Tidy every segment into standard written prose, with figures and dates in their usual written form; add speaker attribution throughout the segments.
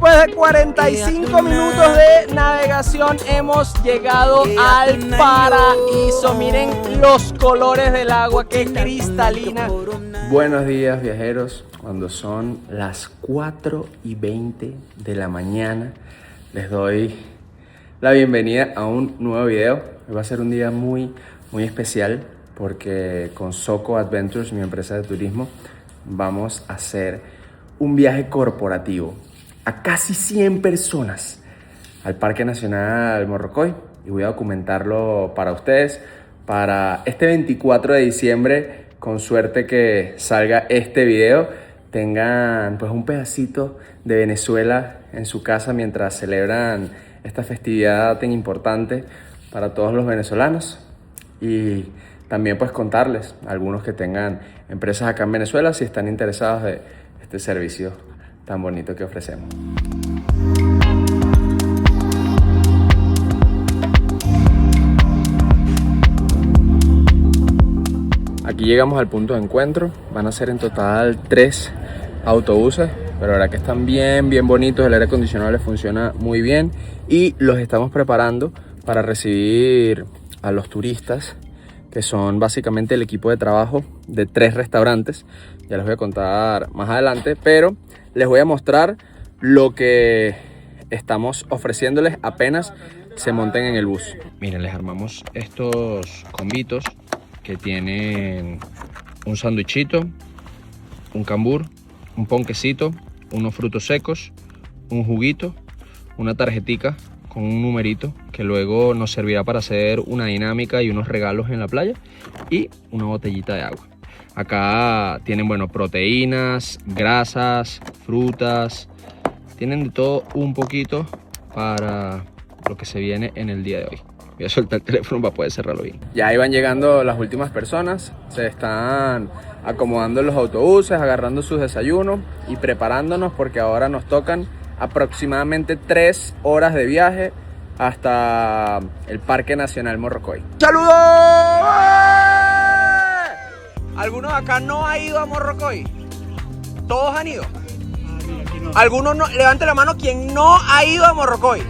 Speaker 1: Después de 45 minutos de navegación hemos llegado al paraíso. Miren los colores del agua, qué cristalina.
Speaker 2: Buenos días, viajeros. Cuando son las 4:20 de la mañana, les doy la bienvenida a un nuevo video. Hoy va a ser un día muy especial porque con Soco Adventures, mi empresa de turismo, vamos a hacer un viaje corporativo a casi 100 personas al Parque Nacional Morrocoy, y voy a documentarlo para ustedes para este 24 de diciembre. Con suerte que salga este video, tengan pues un pedacito de Venezuela en su casa mientras celebran esta festividad tan importante para todos los venezolanos, y también pues contarles a algunos que tengan empresas acá en Venezuela si están interesados de este servicio tan bonito que ofrecemos. Aquí llegamos al punto de encuentro. Van a ser en total 3 autobuses, pero la verdad que están bien bonitos. El aire acondicionado les funciona muy bien y los estamos preparando para recibir a los turistas, que son básicamente el equipo de trabajo de 3 restaurantes. Ya les voy a contar más adelante, pero les voy a mostrar lo que estamos ofreciéndoles apenas se monten en el bus. Miren, les armamos estos combitos que tienen un sándwichito, un cambur, un ponquecito, unos frutos secos, un juguito, una tarjetica con un numerito que luego nos servirá para hacer una dinámica y unos regalos en la playa, y una botellita de agua. Acá tienen, bueno, proteínas, grasas, frutas, tienen de todo un poquito para lo que se viene en el día de hoy. Voy a soltar el teléfono para poder cerrarlo bien. Ya iban llegando las últimas personas, se están acomodando en los autobuses, agarrando sus desayunos y preparándonos, porque ahora nos tocan aproximadamente 3 horas de viaje hasta el Parque Nacional Morrocoy.
Speaker 1: ¡Saludos! ¿Alguno de acá no ha ido a Morrocoy? ¿Todos han ido? ¿Alguno no? Levante la mano quien no ha ido a Morrocoy.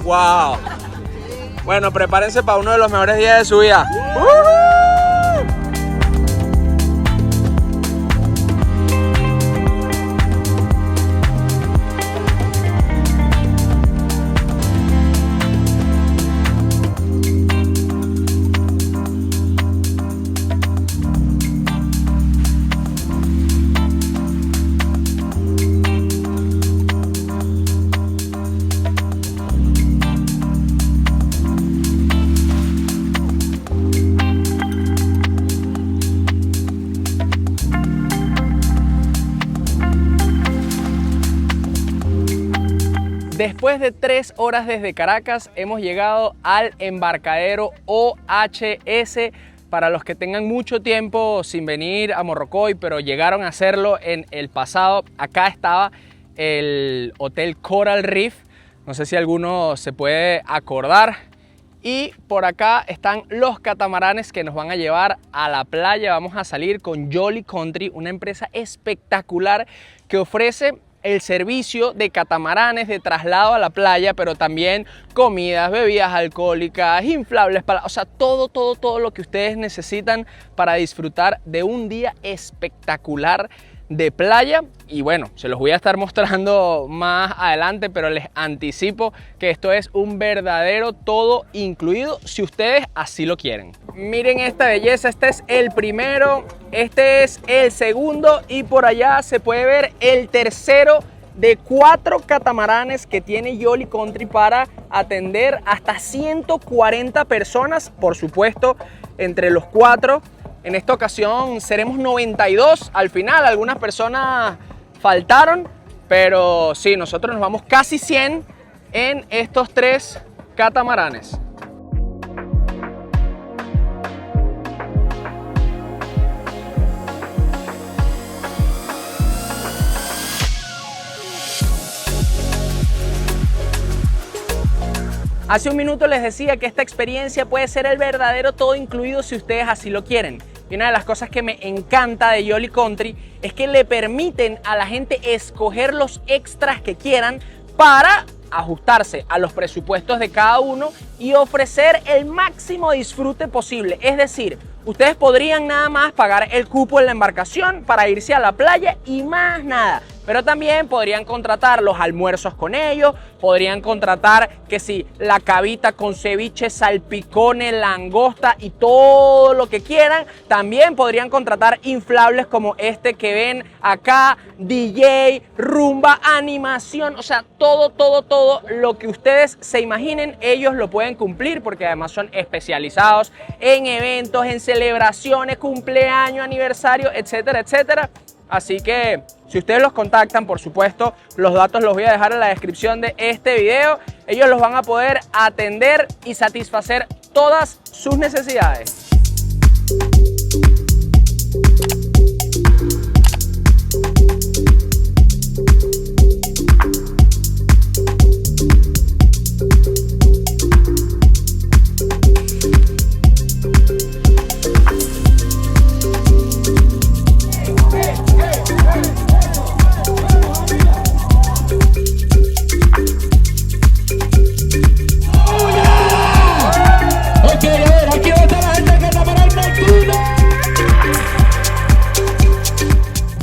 Speaker 1: ¡Wow! Bueno, prepárense para uno de los mejores días de su vida. Después de 3 horas desde Caracas, hemos llegado al embarcadero OHS. Para los que tengan mucho tiempo sin venir a Morrocoy, pero llegaron a hacerlo en el pasado, acá estaba el Hotel Coral Reef. No sé si alguno se puede acordar. Y por acá están los catamaranes que nos van a llevar a la playa. Vamos a salir con Jolly Country, una empresa espectacular que ofrece el servicio de catamaranes, de traslado a la playa, pero también comidas, bebidas alcohólicas, inflables, o sea, todo lo que ustedes necesitan para disfrutar de un día espectacular de playa. Y bueno, se los voy a estar mostrando más adelante, pero les anticipo que esto es un verdadero todo incluido si ustedes así lo quieren. Miren esta belleza, este es el primero, este es el segundo, y por allá se puede ver el tercero de 4 catamaranes que tiene Jolly Country para atender hasta 140 personas, por supuesto, entre los 4. En esta ocasión seremos 92 al final, algunas personas faltaron, pero sí, nosotros nos vamos casi 100 en estos 3 catamaranes. Hace un minuto les decía que esta experiencia puede ser el verdadero todo incluido si ustedes así lo quieren. Y una de las cosas que me encanta de Jolly Country es que le permiten a la gente escoger los extras que quieran para ajustarse a los presupuestos de cada uno y ofrecer el máximo disfrute posible. Es decir, ustedes podrían nada más pagar el cupo en la embarcación para irse a la playa y más nada. Pero también podrían contratar los almuerzos con ellos, podrían contratar que si la cabita con ceviche, salpicones, langosta y todo lo que quieran. También podrían contratar inflables como este que ven acá, DJ, rumba, animación, o sea, todo lo que ustedes se imaginen, ellos lo pueden cumplir porque además son especializados en eventos, en celebraciones, cumpleaños, aniversario, etcétera, etcétera. Así que si ustedes los contactan, por supuesto, los datos los voy a dejar en la descripción de este video. Ellos los van a poder atender y satisfacer todas sus necesidades.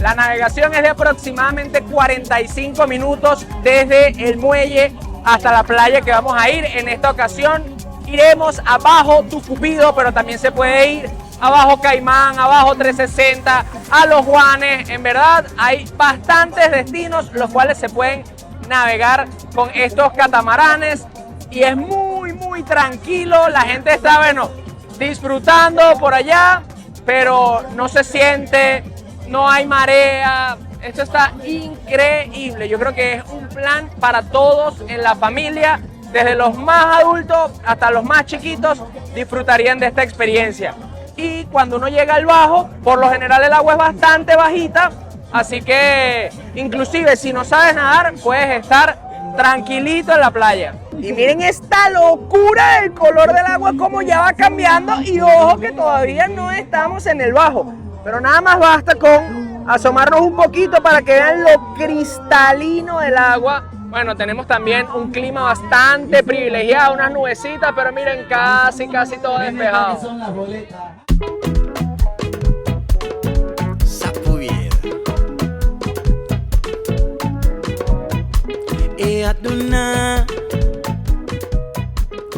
Speaker 1: La navegación es de aproximadamente 45 minutos desde el muelle hasta la playa que vamos a ir. En esta ocasión iremos abajo Tucupido, pero también se puede ir abajo Caimán, abajo 360, a Los Juanes. En verdad hay bastantes destinos los cuales se pueden navegar con estos catamaranes y es muy tranquilo. La gente está, bueno, disfrutando por allá, pero no se siente, no hay marea. Esto está increíble. Yo creo que es un plan para todos en la familia, desde los más adultos hasta los más chiquitos disfrutarían de esta experiencia. Y cuando uno llega al bajo, por lo general el agua es bastante bajita, así que inclusive si no sabes nadar puedes estar tranquilito en la playa. Y miren esta locura del color del agua como ya va cambiando, y ojo que todavía no estamos en el bajo, pero nada más basta con asomarnos un poquito para que vean lo cristalino del agua. Bueno, tenemos también un clima bastante privilegiado, unas nubecitas, pero miren, casi todo despejado.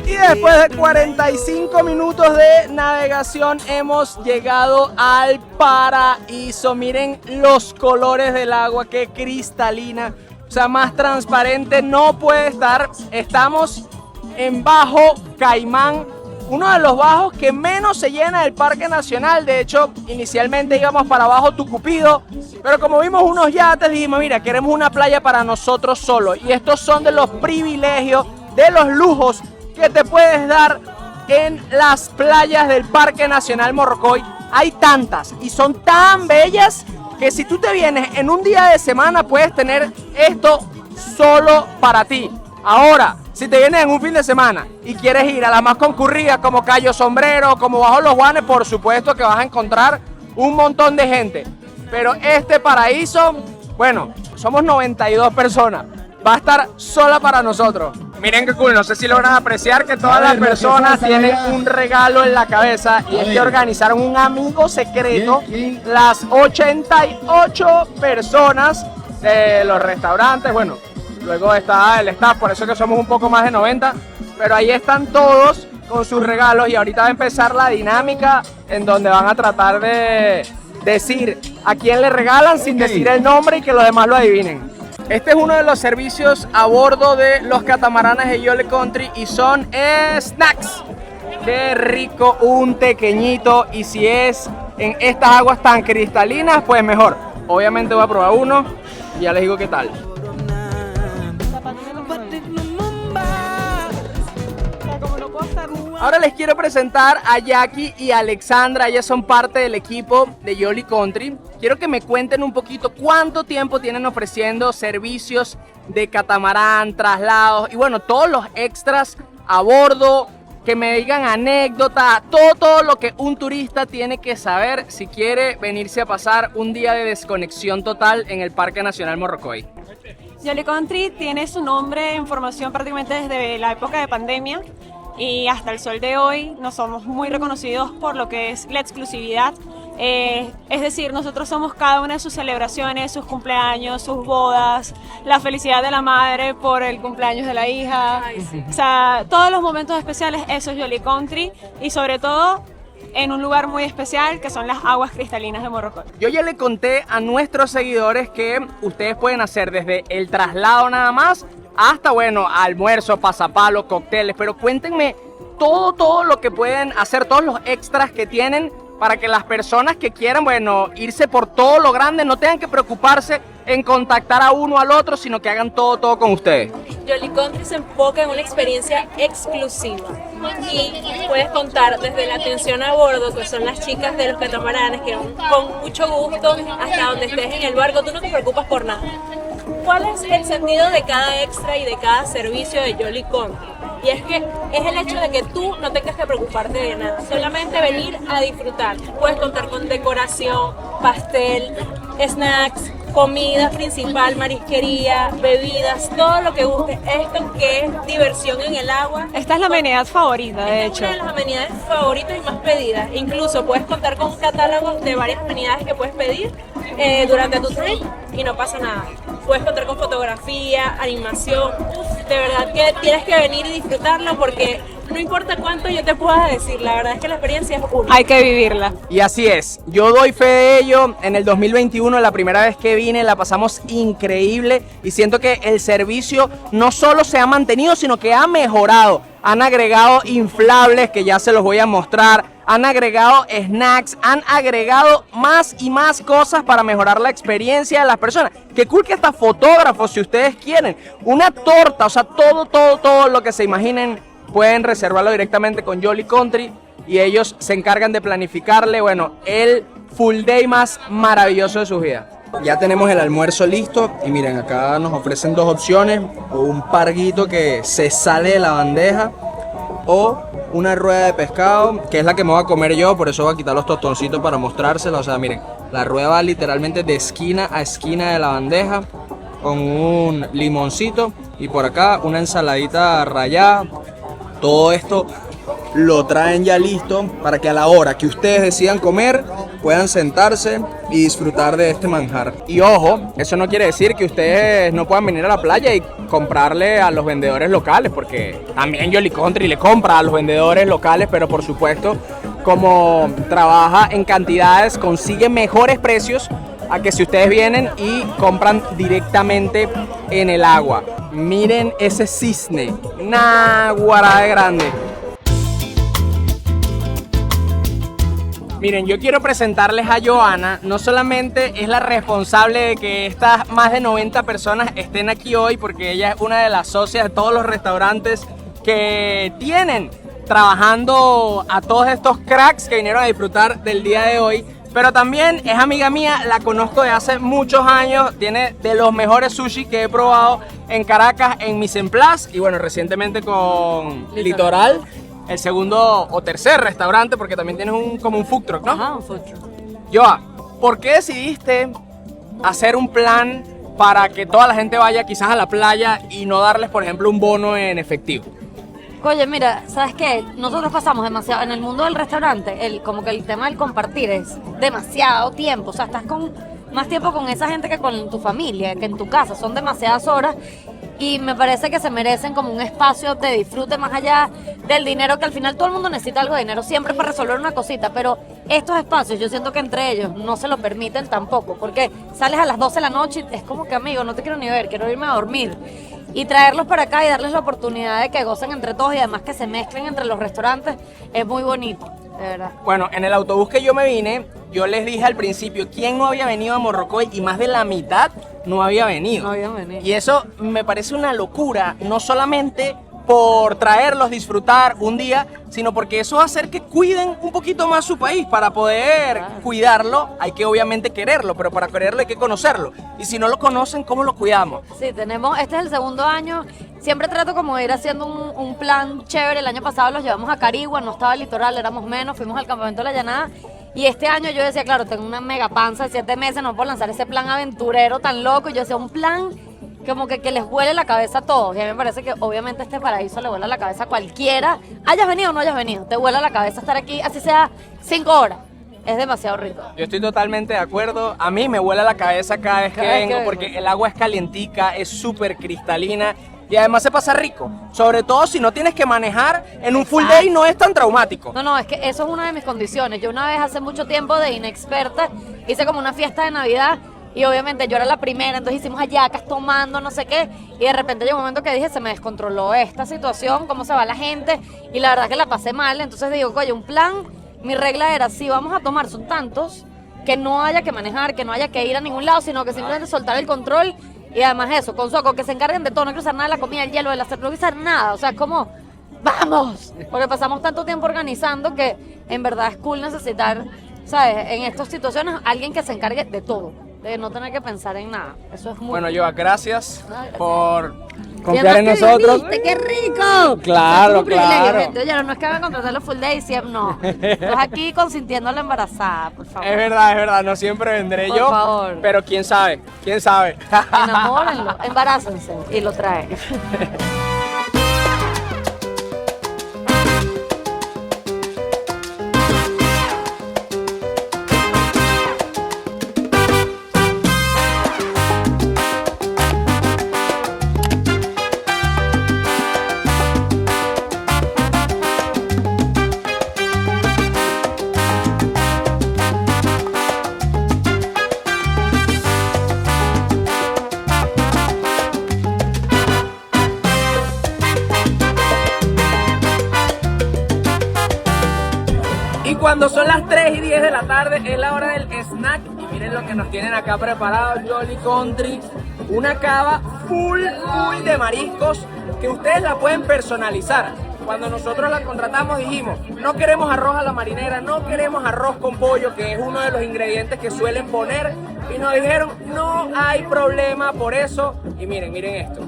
Speaker 1: Y después de 45 minutos de navegación hemos llegado al paraíso. Miren los colores del agua, qué cristalina. O sea, más transparente no puede estar. Estamos en Bajo Caimán, uno de los bajos que menos se llena del Parque Nacional. De hecho, inicialmente íbamos para Bajo Tucupido, pero como vimos unos yates, dijimos, mira, queremos una playa para nosotros solos. Y estos son de los privilegios, de los lujos que te puedes dar en las playas del Parque Nacional Morrocoy. Hay tantas y son tan bellas que si tú te vienes en un día de semana puedes tener esto solo para ti. Ahora, si te vienes en un fin de semana y quieres ir a las más concurridas como Cayo Sombrero, como Bajo Los Juanes, por supuesto que vas a encontrar un montón de gente. Pero este paraíso, bueno, somos 92 personas. Va a estar sola para nosotros. Miren qué cool, no sé si logran apreciar que todas las personas tienen un regalo en la cabeza, y es que organizaron un amigo secreto. Las 88 personas de los restaurantes, bueno, luego está el staff, por eso que somos un poco más de 90, pero ahí están todos con sus regalos, y ahorita va a empezar la dinámica en donde van a tratar de decir a quién le regalan sin decir el nombre y que los demás lo adivinen. Este es uno de los servicios a bordo de los catamaranes de Jolly Country y son snacks. Qué rico un pequeñito, y si es en estas aguas tan cristalinas, pues mejor. Obviamente voy a probar uno y ya les digo qué tal. Ahora les quiero presentar a Jackie y Alexandra. Ellas son parte del equipo de Jolly Country. Quiero que me cuenten un poquito cuánto tiempo tienen ofreciendo servicios de catamarán, traslados y bueno, todos los extras a bordo. que me digan anécdotas, todo lo que un turista tiene que saber si quiere venirse a pasar un día de desconexión total en el Parque Nacional Morrocoy.
Speaker 3: Jolly Country tiene su nombre en formación prácticamente desde la época de pandemia y hasta el sol de hoy. Nos somos muy reconocidos por lo que es la exclusividad. Es decir, nosotros somos cada una de sus celebraciones, sus cumpleaños, sus bodas, la felicidad de la madre por el cumpleaños de la hija. O sea, todos los momentos especiales, eso es Jolly Country, y sobre todo en un lugar muy especial que son las aguas cristalinas de Morrocoy.
Speaker 1: Yo ya le conté a nuestros seguidores que ustedes pueden hacer desde el traslado nada más hasta, bueno, almuerzo, pasapalo, cócteles, pero cuéntenme todo lo que pueden hacer, todos los extras que tienen para que las personas que quieran, bueno, irse por todo lo grande no tengan que preocuparse en contactar a uno o al otro, sino que hagan todo con ustedes.
Speaker 4: Jolly Country se enfoca en una experiencia exclusiva y puedes contar desde la atención a bordo, que son las chicas de los catamaranes, que con mucho gusto, hasta donde estés en el barco, tú no te preocupas por nada. ¿Cuál es el sentido de cada extra y de cada servicio de Jolly Country? Y es que es el hecho de que tú no tengas que preocuparte de nada, solamente venir a disfrutar. Puedes contar con decoración, pastel, snacks, comida principal, marisquería, bebidas, todo lo que guste. Esto que es diversión en el agua.
Speaker 3: Esta es la amenidad favorita, de hecho.
Speaker 4: Es una de las amenidades favoritas y más pedidas. Incluso puedes contar con un catálogo de varias amenidades que puedes pedir durante tu trip y no pasa nada. Puedes contar con fotografía, animación. De verdad que tienes que venir y disfrutarlo porque no importa cuánto yo te pueda decir, la verdad es que la experiencia es única.
Speaker 3: Hay que vivirla.
Speaker 1: Y así es, yo doy fe de ello. En el 2021, la primera vez que vine, la pasamos increíble y siento que el servicio no solo se ha mantenido, sino que ha mejorado. Han agregado inflables que ya se los voy a mostrar, han agregado snacks, han agregado más y más cosas para mejorar la experiencia de las personas. Qué cool que hasta fotógrafos, si ustedes quieren, una torta, o sea, todo lo que se imaginen, pueden reservarlo directamente con Jolly Country y ellos se encargan de planificarle, bueno, el full day más maravilloso de sus vidas. Ya tenemos el almuerzo listo y miren, acá nos ofrecen dos opciones: o un parguito que se sale de la bandeja o una rueda de pescado, que es la que me voy a comer yo, por eso voy a quitar los tostoncitos para mostrársela. O sea, miren, la rueda va literalmente de esquina a esquina de la bandeja con un limoncito y por acá una ensaladita rallada. Todo esto lo traen ya listo para que a la hora que ustedes decidan comer puedan sentarse y disfrutar de este manjar. Y ojo, eso no quiere decir que ustedes no puedan venir a la playa y comprarle a los vendedores locales, porque también Jolly Country le compra a los vendedores locales, pero por supuesto, como trabaja en cantidades, consigue mejores precios a que si ustedes vienen y compran directamente en el agua. Miren ese cisne, náguara de grande. Miren, yo quiero presentarles a Joana. No solamente es la responsable de que estas más de 90 personas estén aquí hoy, porque ella es una de las socias de todos los restaurantes que tienen trabajando a todos estos cracks que vinieron a disfrutar del día de hoy, pero también es amiga mía, la conozco de hace muchos años, tiene de los mejores sushi que he probado en Caracas, en Mise en Place, y bueno, recientemente con Litoral, el segundo o tercer restaurante, porque también tienes como un food truck, ¿no?
Speaker 5: Ajá, un food truck.
Speaker 1: Joa, ¿por qué decidiste hacer un plan para que toda la gente vaya quizás a la playa y no darles, por ejemplo, un bono en efectivo?
Speaker 5: Oye, mira, ¿sabes qué? Nosotros pasamos demasiado, en el mundo del restaurante, como que el tema del compartir es demasiado tiempo, o sea, estás con más tiempo con esa gente que con tu familia, que en tu casa, son demasiadas horas y me parece que se merecen como un espacio de disfrute más allá del dinero, que al final todo el mundo necesita algo de dinero siempre para resolver una cosita, pero estos espacios yo siento que entre ellos no se lo permiten tampoco, porque sales a las 12 de la noche y es como que, amigo, no te quiero ni ver, quiero irme a dormir. Y traerlos para acá y darles la oportunidad de que gocen entre todos y además que se mezclen entre los restaurantes es muy bonito, de verdad.
Speaker 1: Bueno, en el autobús que yo me vine, yo les dije al principio quién no había venido a Morrocoy y más de la mitad no había venido.
Speaker 5: No habían venido.
Speaker 1: Y eso me parece una locura, no solamente por traerlos, disfrutar un día, sino porque eso va a hacer que cuiden un poquito más su país. Para poder cuidarlo hay que obviamente quererlo, pero para quererlo hay que conocerlo. Y si no lo conocen, ¿cómo lo cuidamos?
Speaker 5: Sí, este es el segundo año. Siempre trato como de ir haciendo un plan chévere. El año pasado los llevamos a Carigua, no estaba el litoral, éramos menos, fuimos al campamento de la Llanada. Y este año yo decía, claro, tengo una mega panza de 7 meses, no puedo lanzar ese plan aventurero tan loco. Y yo decía, un plan como que les vuele la cabeza a todos. Y a mí me parece que obviamente este paraíso le vuela la cabeza a cualquiera. Hayas venido o no hayas venido, te vuela la cabeza estar aquí, así sea 5 horas. Es demasiado rico.
Speaker 1: Yo estoy totalmente de acuerdo. A mí me vuela la cabeza cada vez que vengo porque el agua es calientica, es súper cristalina y además se pasa rico. Sobre todo si no tienes que manejar en un full day, no es tan traumático.
Speaker 5: No, es que eso es una de mis condiciones. Yo una vez hace mucho tiempo de inexperta hice como una fiesta de Navidad y obviamente yo era la primera, entonces hicimos hallacas tomando no sé qué y de repente llegó un momento que dije, se me descontroló esta situación, cómo se va la gente y la verdad que la pasé mal. Entonces digo, oye, un plan, mi regla era, si vamos a tomar son tantos, que no haya que manejar, que no haya que ir a ningún lado, sino que simplemente soltar el control. Y además eso, con Soco, que se encarguen de todo, no hay que usar nada de la comida, el hielo, del hacer, no hay que usar nada. O sea, es como, ¡vamos! Porque pasamos tanto tiempo organizando que en verdad es cool necesitar, ¿sabes? En estas situaciones, alguien que se encargue de todo, de no tener que pensar en nada. Eso es muy
Speaker 1: Bueno,
Speaker 5: cool.
Speaker 1: Joa, gracias
Speaker 5: Gracias.
Speaker 1: por
Speaker 5: Y
Speaker 1: confiar en
Speaker 5: además que
Speaker 1: nosotros.
Speaker 5: viniste, ¡qué rico!
Speaker 1: Claro,
Speaker 5: Es un privilegio,
Speaker 1: claro.
Speaker 5: gente. Oye, no es que van a contratar los full days, no. Estás aquí consintiendo a la embarazada, por favor.
Speaker 1: Es verdad, no siempre vendré
Speaker 5: Por
Speaker 1: yo,
Speaker 5: favor.
Speaker 1: pero quién sabe.
Speaker 5: Enamórenlo, embarácense y lo traen.
Speaker 1: Y cuando son las 3 y 10 de la tarde es la hora del snack. Y miren lo que nos tienen acá preparado, Jolly Country. Una cava full de mariscos que ustedes la pueden personalizar. Cuando nosotros la contratamos dijimos, no queremos arroz a la marinera, no queremos arroz con pollo, que es uno de los ingredientes que suelen poner. Y nos dijeron, no hay problema por eso. Y miren esto.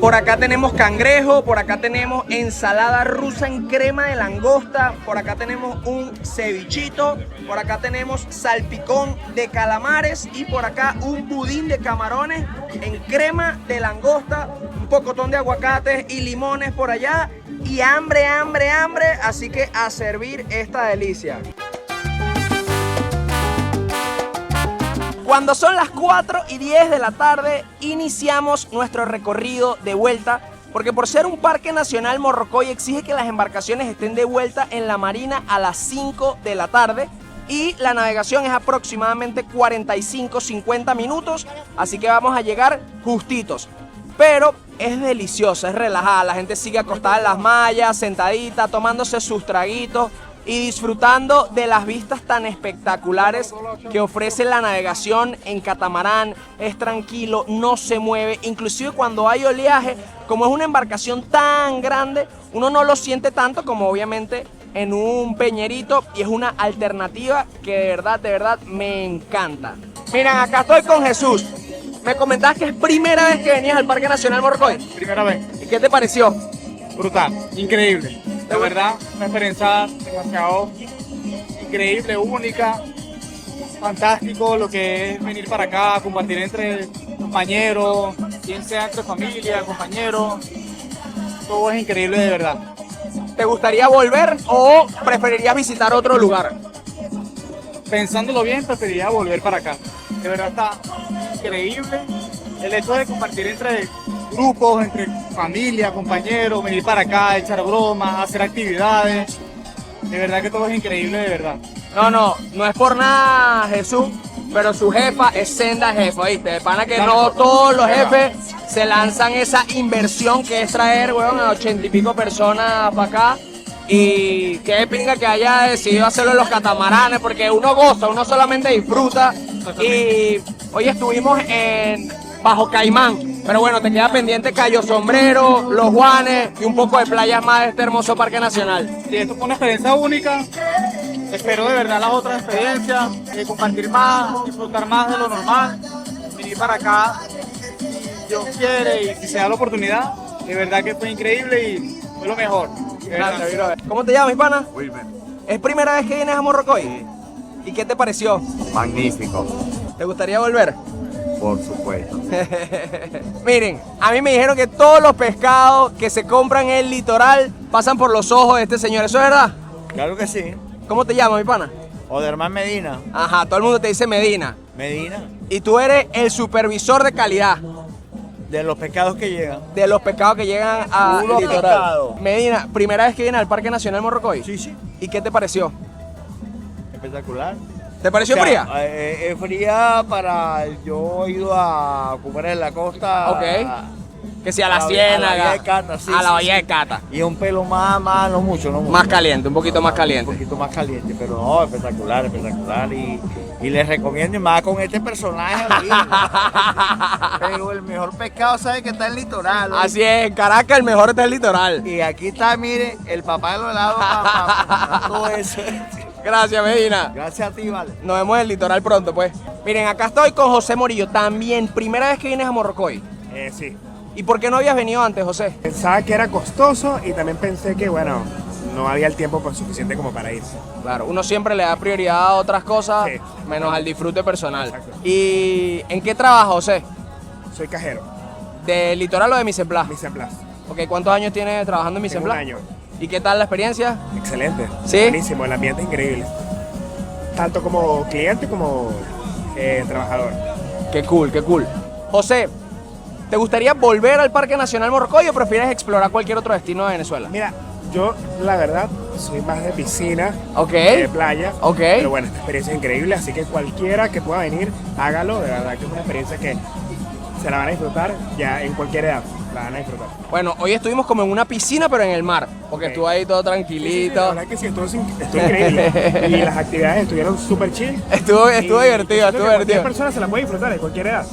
Speaker 1: Por acá tenemos cangrejo, por acá tenemos ensalada rusa en crema de langosta, por acá tenemos un cevichito, por acá tenemos salpicón de calamares y por acá un budín de camarones en crema de langosta, un pocotón de aguacates y limones por allá y hambre, así que a servir esta delicia. Cuando son las 4 y 10 de la tarde, iniciamos nuestro recorrido de vuelta, porque por ser un parque nacional, Morrocoy exige que las embarcaciones estén de vuelta en la marina a las 5 de la tarde y la navegación es aproximadamente 45-50 minutos, así que vamos a llegar justitos. Pero es deliciosa, es relajada, la gente sigue acostada en las mallas, sentadita, tomándose sus traguitos y disfrutando de las vistas tan espectaculares que ofrece la navegación en catamarán. Es tranquilo, no se mueve, inclusive cuando hay oleaje, como es una embarcación tan grande, uno no lo siente tanto como obviamente en un peñerito y es una alternativa que de verdad me encanta. Miren, acá estoy con Jesús. Me comentabas que es primera vez que venías al Parque Nacional Morrocoy.
Speaker 6: Primera vez.
Speaker 1: ¿Y qué te pareció?
Speaker 6: Brutal, increíble. De verdad, una experiencia demasiado increíble, única, fantástico lo que es venir para acá, compartir entre compañeros, bien sea entre familia, compañeros. Todo es increíble de verdad.
Speaker 1: ¿Te gustaría volver o preferirías visitar otro lugar?
Speaker 6: Pensándolo bien, preferiría volver para acá. De verdad está increíble el hecho de compartir entre grupos, entre familia, compañeros, venir para acá, echar bromas, hacer actividades. De verdad que todo es increíble, de verdad.
Speaker 1: No es por nada, Jesús, pero su jefa es senda jefa, ¿viste? De pana que no todos los jefes se lanzan esa inversión que es traer, weón, a 80 y pico personas para acá. Y qué pinga que haya decidido hacerlo en los catamaranes, porque uno goza, uno solamente disfruta. Y hoy estuvimos en Bajo Caimán. Pero bueno, te queda pendiente Cayo Sombrero, Los Juanes y un poco de playas más de este hermoso parque nacional.
Speaker 6: Sí, esto fue una experiencia única. Espero de verdad las otras experiencias, compartir más, disfrutar más de lo normal, venir para acá si Dios quiere y si se da la oportunidad. De verdad que fue increíble y fue lo mejor.
Speaker 1: Gracias, brother. ¿Cómo te llamas, mi pana?
Speaker 7: Wilmer,
Speaker 1: ¿Es primera vez que vienes a Morrocoy? ¿Y qué te pareció?
Speaker 7: magnífico,
Speaker 1: ¿Te gustaría volver?
Speaker 7: por supuesto.
Speaker 1: Miren, a mí me dijeron que todos los pescados que se compran en el litoral pasan por los ojos de este señor. ¿Eso es verdad?
Speaker 7: Claro que sí.
Speaker 1: ¿Cómo te llamas, mi pana?
Speaker 7: Oderman Medina.
Speaker 1: Ajá, todo el mundo te dice Medina.
Speaker 7: Medina,
Speaker 1: Y tú eres el supervisor de calidad
Speaker 7: de los pescados que llegan.
Speaker 1: de los pescados que llegan al
Speaker 7: Puro
Speaker 1: litoral.
Speaker 7: pescado.
Speaker 1: Medina, primera vez que vienes al Parque Nacional Morrocoy.
Speaker 7: Sí, sí.
Speaker 1: ¿Y qué te pareció?
Speaker 7: Espectacular.
Speaker 1: ¿Te pareció
Speaker 7: O sea,
Speaker 1: fría?
Speaker 7: Es fría para... Yo he ido a comer en la costa.
Speaker 1: Ok. Que si a la
Speaker 7: a la
Speaker 1: ciénaga,
Speaker 7: bahía de Cata, sí,
Speaker 1: a la
Speaker 7: sí,
Speaker 1: bahía
Speaker 7: sí.
Speaker 1: de Cata.
Speaker 7: Y es un pelo más, no mucho, no mucho.
Speaker 1: Más caliente, un poquito más
Speaker 7: Un
Speaker 1: caliente.
Speaker 7: poquito más caliente, pero no, espectacular, espectacular. Y les recomiendo, y más con este personaje. Pero el mejor pescado, ¿sabe? Que está en el litoral. ¿no?
Speaker 1: Así es, en Caracas el mejor está el litoral.
Speaker 7: Y aquí está, mire, el papá de los helados todo eso.
Speaker 1: Gracias, Medina.
Speaker 7: Gracias a ti, vale.
Speaker 1: Nos vemos en el litoral pronto, pues. Miren, acá estoy con José Morillo. También, primera vez que vienes a Morrocoy.
Speaker 8: Sí.
Speaker 1: ¿Y por qué no habías venido antes, José?
Speaker 8: Pensaba que era costoso y también pensé que, bueno, no había el tiempo pues, suficiente como para ir.
Speaker 1: Claro, uno siempre le da prioridad a otras cosas,
Speaker 8: Sí.
Speaker 1: menos al disfrute personal.
Speaker 8: Exacto.
Speaker 1: ¿Y en qué trabajas, José?
Speaker 8: Soy cajero,
Speaker 1: ¿De litoral o de Mise en Place?
Speaker 8: Mise en Place.
Speaker 1: Ok, ¿cuántos años tienes trabajando en Mise en
Speaker 8: Tengo un
Speaker 1: Place?
Speaker 8: año.
Speaker 1: ¿Y qué tal la experiencia?
Speaker 8: Excelente.
Speaker 1: ¿Sí?
Speaker 8: Buenísimo, el ambiente es increíble. Tanto como cliente como trabajador.
Speaker 1: Qué cool, qué cool. José, ¿te gustaría volver al Parque Nacional Morrocoy o prefieres explorar cualquier otro destino de Venezuela?
Speaker 8: Mira, yo la verdad soy más de piscina,
Speaker 1: Ok.
Speaker 8: de playa.
Speaker 1: Ok.
Speaker 8: Pero bueno, esta experiencia es increíble, así que cualquiera que pueda venir, hágalo. De verdad que es una experiencia que se la van a disfrutar ya en cualquier edad. La van a disfrutar.
Speaker 1: Bueno, hoy estuvimos como en una piscina, pero en el mar, porque
Speaker 8: Ok.
Speaker 1: estuvo ahí todo
Speaker 8: Sí, la
Speaker 1: tranquilito.
Speaker 8: verdad que sí, estuvo increíble. Y las actividades estuvieron súper chill.
Speaker 1: Estuvo
Speaker 8: Y
Speaker 1: divertido,
Speaker 8: siento
Speaker 1: estuvo
Speaker 8: que Cualquier
Speaker 1: divertido.
Speaker 8: persona se la puede disfrutar en cualquier edad.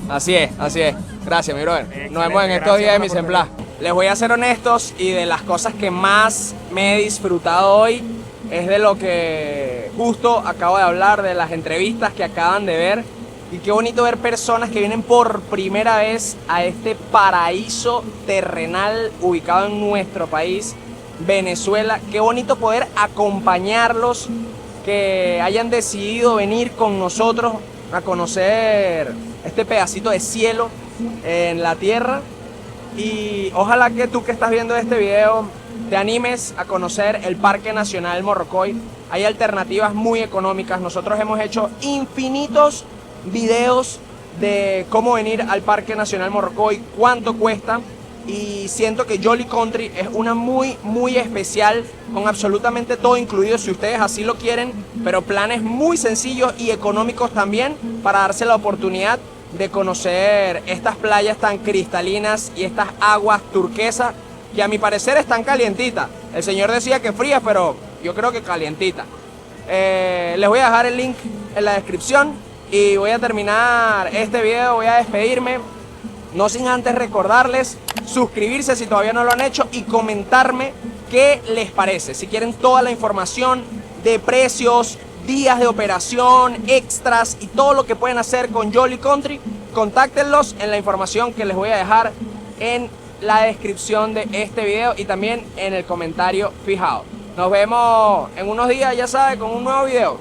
Speaker 1: Así es, así es. Gracias, mi brother. Nos
Speaker 8: Excelente,
Speaker 1: vemos en estos
Speaker 8: gracias
Speaker 1: días de
Speaker 8: por la
Speaker 1: Mise en Place. Les voy a ser honestos y de las cosas que más me he disfrutado hoy es de lo que justo acabo de hablar, de las entrevistas que acaban de ver. Y qué bonito ver personas que vienen por primera vez a este paraíso terrenal ubicado en nuestro país, Venezuela. Qué bonito poder acompañarlos, que hayan decidido venir con nosotros a conocer este pedacito de cielo en la tierra. Y ojalá que tú que estás viendo este video te animes a conocer el Parque Nacional Morrocoy. Hay alternativas muy económicas. Nosotros hemos hecho infinitos videos de cómo venir al Parque Nacional Morrocoy, cuánto cuesta, y siento que Jolly Country es una muy especial, con absolutamente todo incluido si ustedes así lo quieren, pero planes muy sencillos y económicos también para darse la oportunidad de conocer estas playas tan cristalinas y estas aguas turquesas que a mi parecer están calientitas. El señor decía que frías, pero yo creo que calientitas. Les voy a dejar el link en la descripción. Y voy a terminar este video, voy a despedirme, no sin antes recordarles suscribirse si todavía no lo han hecho y comentarme qué les parece. Si quieren toda la información de precios, días de operación, extras y todo lo que pueden hacer con Jolly Country, contáctenlos en la información que les voy a dejar en la descripción de este video y también en el comentario fijado. Nos vemos en unos días, ya saben, con un nuevo video.